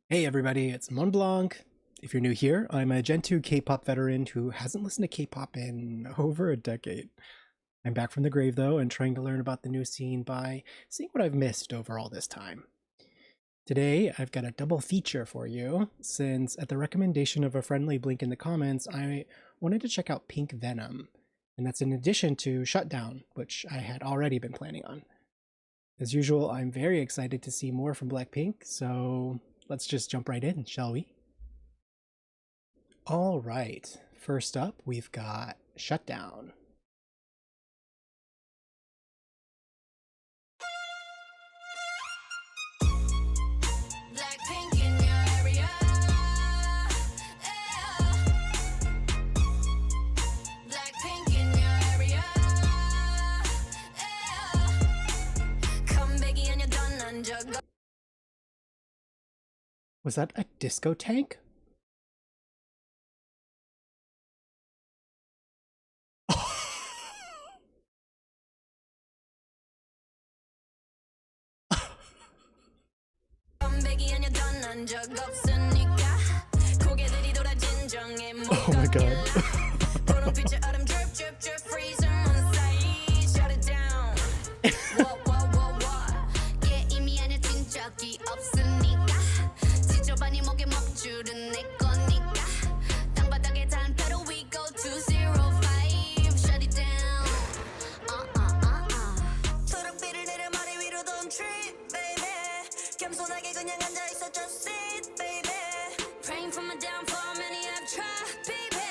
Hey everybody, it's Montblanc. If you're new here, I'm a Gen 2 K-pop veteran who hasn't listened to K-pop in over a decade. I'm back from the grave though and trying to learn about the new scene by seeing what I've missed over all this time. Today, I've got a double feature for you, since at the recommendation of a friendly blink in the comments, I wanted to check out Pink Venom, and that's in addition to Shutdown, which I had already been planning on. As usual, I'm very excited to see more from BLACKPINK, so let's just jump right in, shall we? All right, first up, we've got Shutdown. Blackpink in your area. Blackpink in your area. Come baggy and you're done and jug. Was that a disco tank? Come baggy and you're done and jug 없으니까 고개들이 돌아 진정해 Oh my god. 분홍빛의 얼음 drip drip drip freezing on side. Shut it down. Whoa whoa whoa whoa. 게임이 아니야 진적이 없으니까 지저분이 목에 먹줄은 내 거니까 땅바닥에 단패로 we go 205. Shut it down. 초록빛을 내려 머리 위로 don't trip baby. 겸손하게 그냥 앉아있어 just sit baby. Praying for my downfall many have tried baby.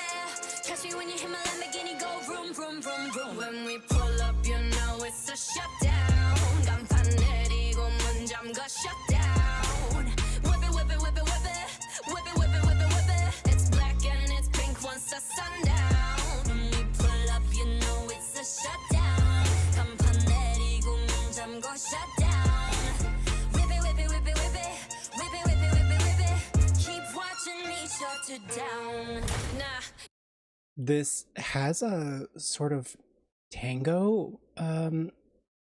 Catch me when you hit my Lamborghini go vroom vroom vroom vroom. When we pull up you know it's a shutdown. 간판 내리고 문 잠가 shut down. Whip it whip it whip it whip it. Whip it whip it whip it whip it. It's black and it's pink once the sundown. When we pull up you know it's a shutdown. 간판 내리고 문 잠가 shut down. Whip it whip it whip it whip it. Whip it whip it whip it whip it. Keep watching me shut it down. Nah. This has a sort of tango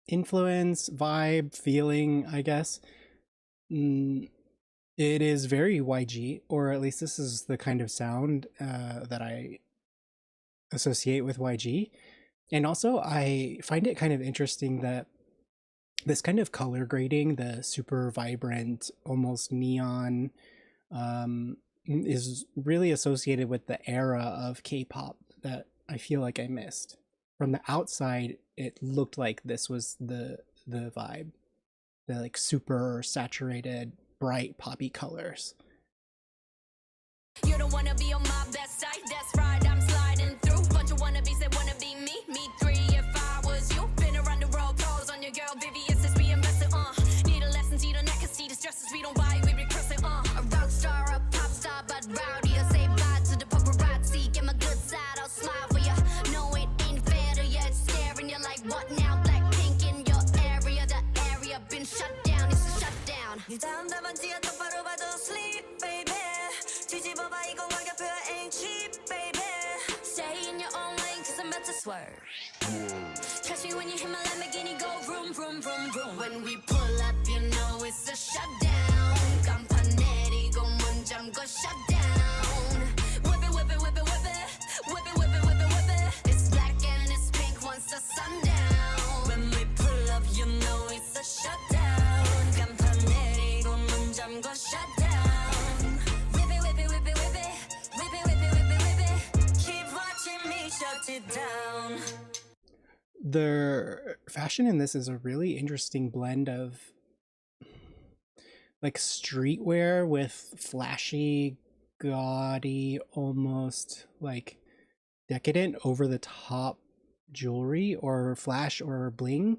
influence, vibe, feeling, I guess. It is very YG, or at least this is the kind of sound that I associate with YG. And also, I find it kind of interesting that this kind of color grading, the super vibrant, almost neon, is really associated with the era of K-pop that I feel like I missed. From the outside, it looked like this was the vibe, the like super saturated, bright poppy colors. You don't wanna be on my best side, that's right, I'm sliding through. Bunch of wannabes that wanna be me, me three if I was you. Been around the world, pros on your girl, VVS is we invested, Need a lesson, see the neck, see the stresses, we don't buy, we regress it, A rock star, a pop star, but rowdy, I say bye to the paparazzi. Get my good side, I'll smile for ya. No, it ain't fair to ya, it's staring, you're like, what now? Blackpink in your area, the area been shut down, it's a shutdown. 네 다음 답안지가 똑바로 봐도 sleep, baby. 뒤집어봐 이건 가격표야 ain't cheap baby. Stay in your own lane cause I'm about to swerve. Catch me when you hit my Lamborghini go vroom vroom vroom vroom. When we pull up you know it's a shutdown. 간판 내리고 문 잠궈 shutdown. Whip it whip it whip it whip it. Whip it whip it whip it whip it. It's black and it's pink once the sundown. When we pull up you know it's a shutdown. 간판 내리고 문 잠궈 shutdown. Down. The fashion in this is a really interesting blend of like streetwear with flashy, gaudy, almost like decadent, over the top jewelry or flash or bling.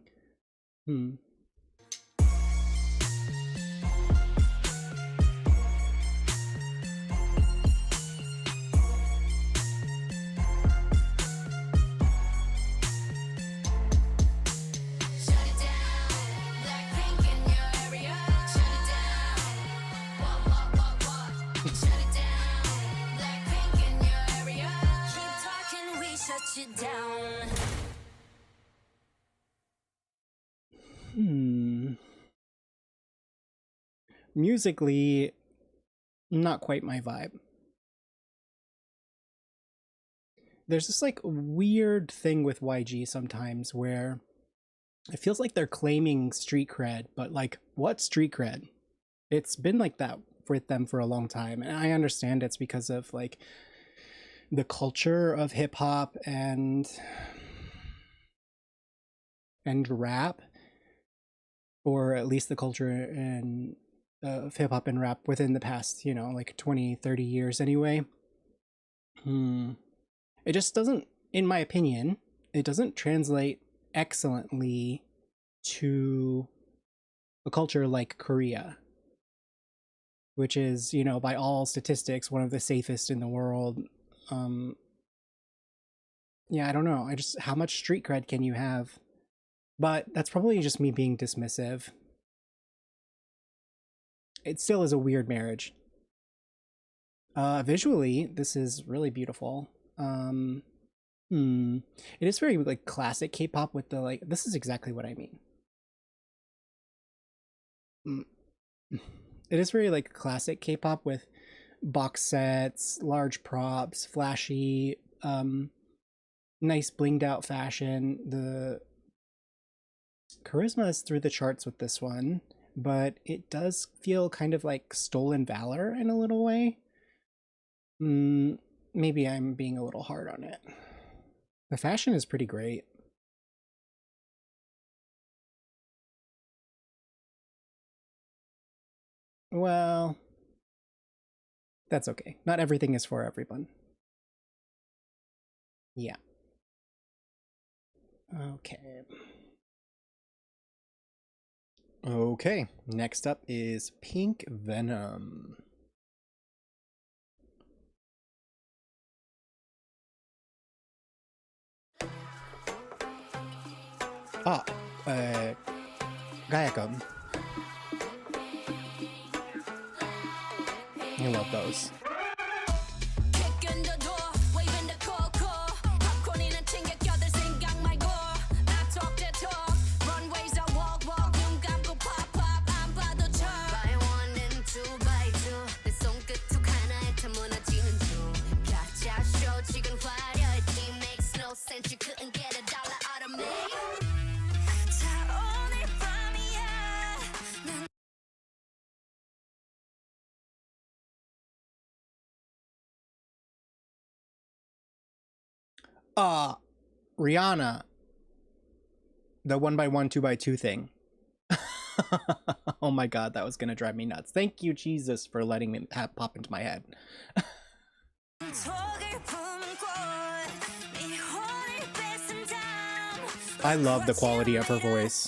Musically, not quite my vibe. There's this like weird thing with YG sometimes where it feels like they're claiming street cred, but like, what street cred? It's been like that with them for a long time, and I understand it's because of like the culture of hip hop and rap, or at least the culture and of hip hop and rap within the past, you know, like 20-30 years anyway. It just doesn't, in my opinion, it doesn't translate excellently to a culture like Korea, which is, you know, by all statistics, one of the safest in the world. Yeah, I don't know. How much street cred can you have? But that's probably just me being dismissive. It still is a weird marriage. Visually, this is really beautiful. It is very like classic K-pop with the like. This is exactly what I mean. It is very like classic K-pop with box sets, large props, flashy, nice blinged out fashion. The charisma is through the charts with this one, but it does feel kind of like stolen valor in a little way. Maybe I'm being a little hard on it. The fashion is pretty great. Well, that's okay. Not everything is for everyone. Yeah. Okay. Okay, next up is Pink Venom. Ah, Gayageum. I love those. Rihanna, the 1x1, 2x2 thing. Oh my god, that was gonna drive me nuts. Thank you, Jesus, for letting me pop into my head. I love the quality of her voice.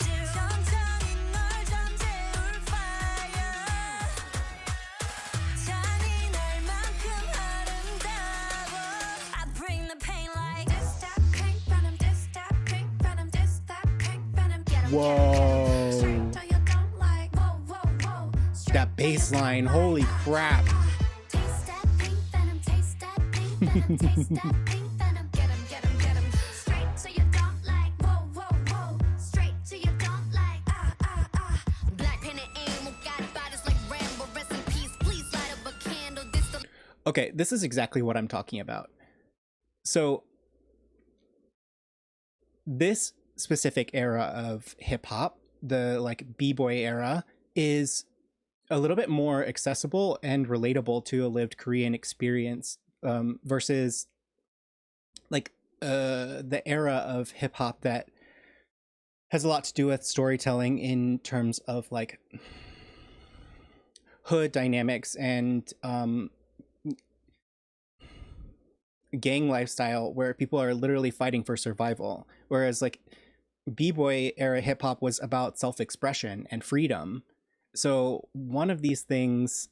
Whoa. That bass line, holy crap. Okay, this is exactly what I'm talking about. So, this specific era of hip hop, the like b-boy era, is a little bit more accessible and relatable to a lived Korean experience, versus like the era of hip hop that has a lot to do with storytelling in terms of like hood dynamics and gang lifestyle, where people are literally fighting for survival, whereas like b-boy era hip hop was about self-expression and freedom. So one of these things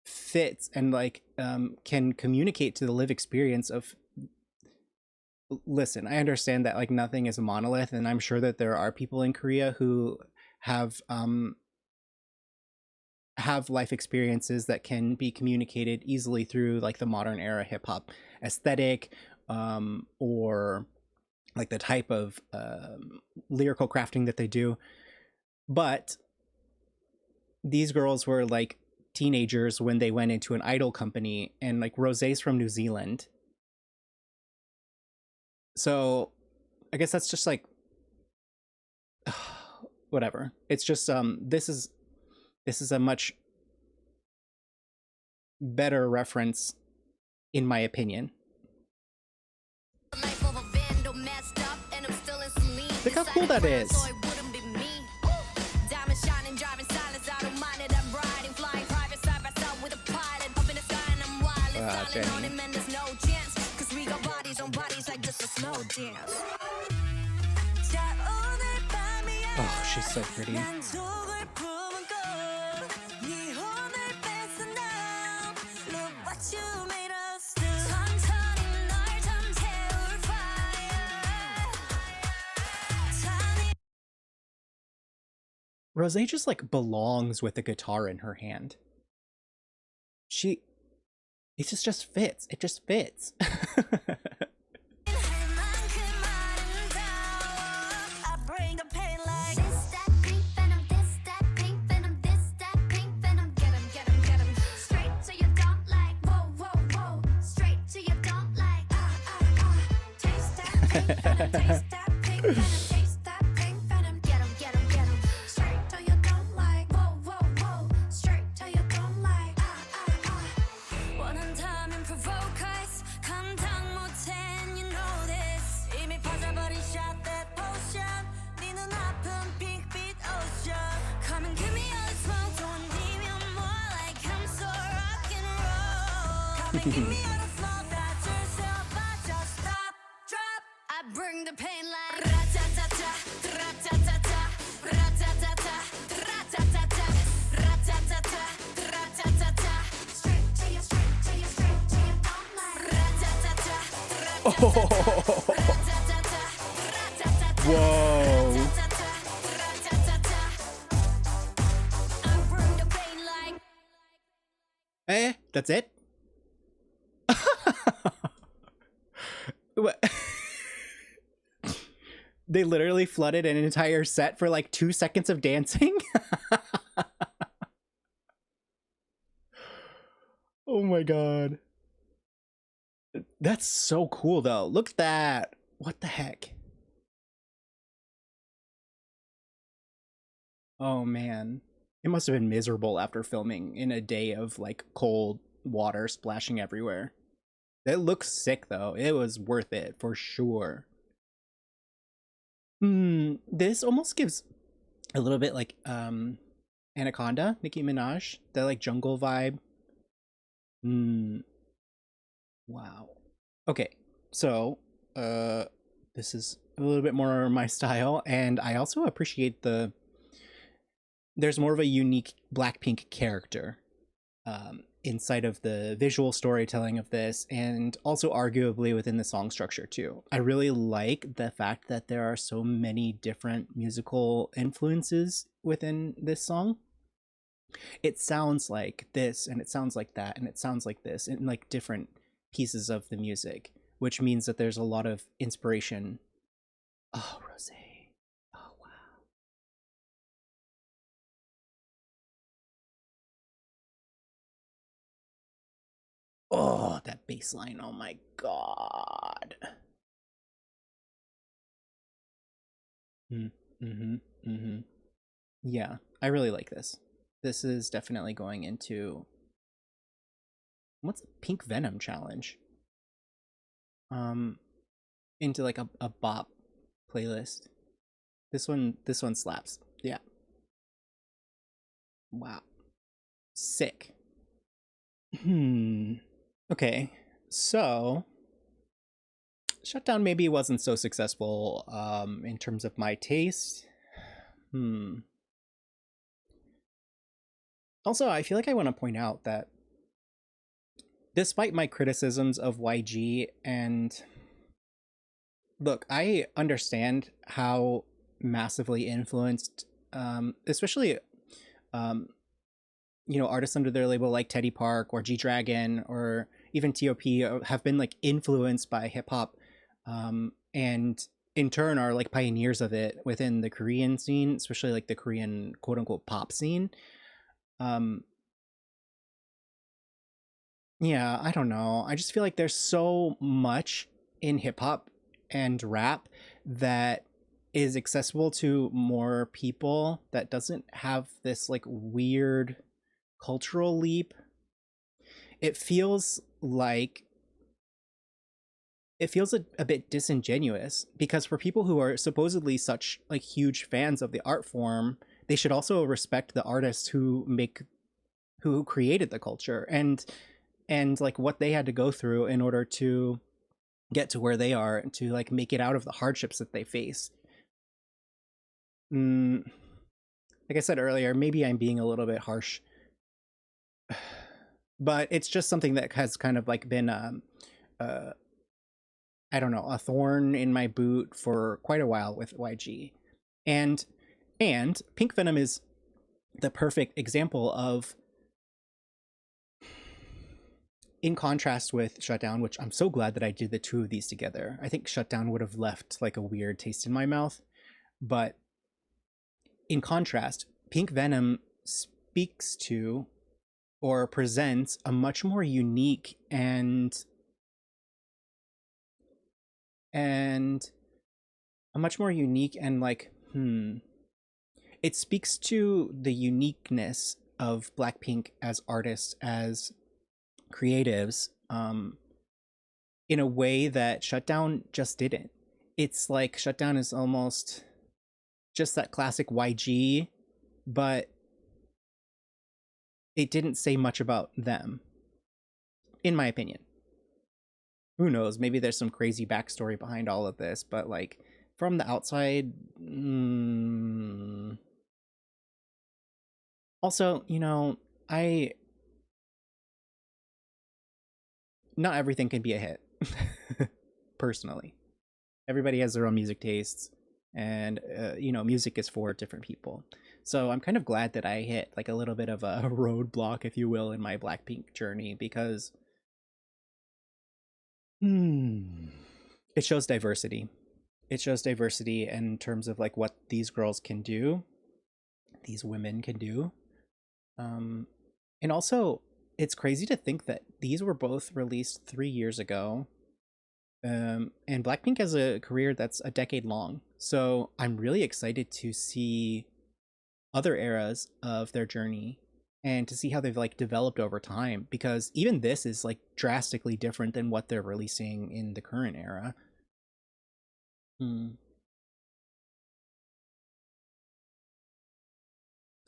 fits and like can communicate to the live experience of, listen, I understand that like nothing is a monolith, and I'm sure that there are people in Korea who have life experiences that can be communicated easily through like the modern era hip hop aesthetic, or like the type of lyrical crafting that they do. But these girls were like teenagers when they went into an idol company, and like Rosé's from New Zealand. So I guess that's just like whatever. It's just this is a much better reference in my opinion. Look how cool that is. Jenny. Oh, she's so pretty. Rosé just like belongs with the guitar in her hand. It just fits. It just fits. Whoa. That's it? What? They literally flooded an entire set for like 2 seconds of dancing? Oh my god. That's so cool though. Look at that. What the heck? Oh man. It must have been miserable after filming in a day of like cold water splashing everywhere. It looks sick though. It was worth it for sure. This almost gives a little bit like Anaconda, Nicki Minaj, that like jungle vibe. Wow. Okay, so this is a little bit more my style, and I also appreciate there's more of a unique Blackpink character inside of the visual storytelling of this, and also arguably within the song structure too. I really like the fact that there are so many different musical influences within this song. It sounds like this, and it sounds like that, and it sounds like this, in like different pieces of the music, which means that there's a lot of inspiration. Oh, Rosé. Oh, wow. Oh, that bass line. Oh my god. Yeah, I really like this. This is definitely going into what's a Pink Venom challenge? Into like a bop playlist. This one slaps. Yeah. Wow. Sick. Okay. So Shutdown maybe wasn't so successful in terms of my taste. Also, I feel like I want to point out that despite my criticisms of YG, and look, I understand how massively influenced, especially, artists under their label like Teddy Park or G Dragon or even T.O.P. have been like influenced by hip hop, and in turn are like pioneers of it within the Korean scene, especially like the Korean quote unquote pop scene. Yeah, I don't know. I just feel like there's so much in hip hop and rap that is accessible to more people that doesn't have this like weird cultural leap. It feels like it feels a bit disingenuous because for people who are supposedly such like huge fans of the art form, they should also respect the artists who created the culture and like what they had to go through in order to get to where they are and to like make it out of the hardships that they face. Mm, like I said earlier, maybe I'm being a little bit harsh, but it's just something that has kind of like been uh I don't know, a thorn in my boot for quite a while with YG. And and Pink Venom is the perfect example of, in contrast with Shutdown, which I'm so glad that I did the two of these together. I think Shutdown would have left like a weird taste in my mouth, but in contrast, Pink Venom speaks to or presents a much more unique and a much more unique and like it speaks to the uniqueness of Blackpink as artists, as creatives, in a way that Shutdown just didn't. It's like Shutdown is almost just that classic YG, but it didn't say much about them, in my opinion. Who knows? Maybe there's some crazy backstory behind all of this, but like from the outside, also, I not everything can be a hit. Personally, everybody has their own music tastes, and music is for different people. So I'm kind of glad that I hit like a little bit of a roadblock, if you will, in my Blackpink journey because hmm, it shows diversity. It shows diversity in terms of like what these girls can do, these women can do. Um, and also, it's crazy to think that these were both released 3 years ago. And Blackpink has a career that's a decade long. So I'm really excited to see other eras of their journey and to see how they've like developed over time because even this is like drastically different than what they're releasing in the current era. Hmm.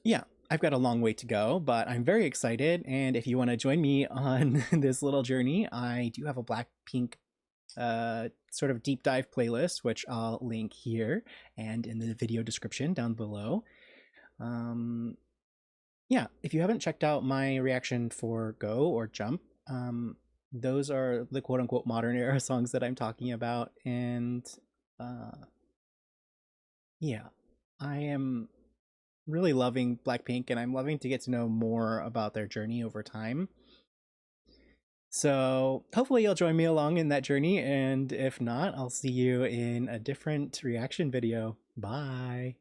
Yeah, I've got a long way to go, but I'm very excited. And if you want to join me on this little journey, I do have a Blackpink sort of deep dive playlist, which I'll link here and in the video description down below. Um, yeah, if you haven't checked out my reaction for Go or Jump, those are the quote unquote modern era songs that I'm talking about. And uh, yeah, I am really loving Blackpink and I'm loving to get to know more about their journey over time. So hopefully you'll join me along in that journey. And if not, I'll see you in a different reaction video. Bye.